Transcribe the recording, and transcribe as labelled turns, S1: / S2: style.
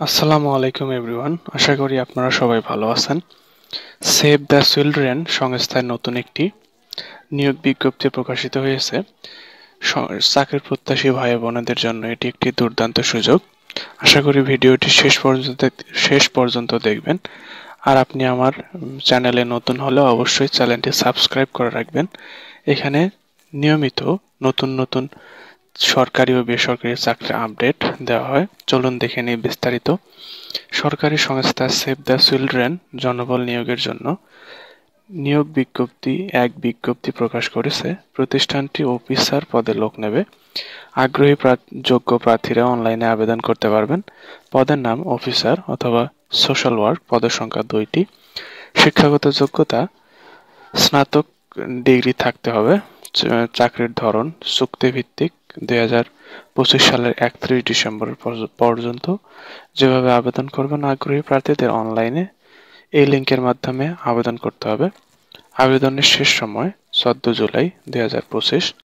S1: আসসালামু আলাইকুম এভরিওয়ান, আশা করি আপনারা সবাই ভালো আছেন। সেভ দ্য চিলড্রেন সংস্থার নতুন একটি নিয়োগ বিজ্ঞপ্তি প্রকাশিত হয়েছে। চাকরির প্রত্যাশী ভাই বোনেদের জন্য এটি একটি দুর্দান্ত সুযোগ। আশা করি ভিডিওটি শেষ পর্যন্ত দেখবেন। আর আপনি আমার চ্যানেলে নতুন হলে অবশ্যই চ্যানেলটি সাবস্ক্রাইব করে রাখবেন। এখানে নিয়মিত নতুন নতুন সরকারি ও বেসরকারি চাকরির আপডেট দেওয়া হয়। চলুন দেখে নিই বিস্তারিত। সরকারি সংস্থা সেভ দ্য চিলড্রেন জনবল নিয়োগের জন্য নিয়োগ বিজ্ঞপ্তি প্রকাশ করেছে। প্রতিষ্ঠানটি অফিসার পদে লোক নেবে। আগ্রহী যোগ্য প্রার্থীরা অনলাইনে আবেদন করতে পারবেন। পদের নাম অফিসার অথবা সোশ্যাল ওয়ার্ক। পদের সংখ্যা 2টি। শিক্ষাগত যোগ্যতা স্নাতক ডিগ্রি থাকতে হবে। চাকরির ধরন চুক্তিভিত্তিক। 2025 সালের 31 ডিসেম্বর পর্যন্ত যেভাবে আবেদন করবেন আগ্রহী প্রার্থীদের অনলাইনে এই লিঙ্কের মাধ্যমে আবেদন করতে হবে। আবেদনের শেষ সময় 14 জুলাই 2025।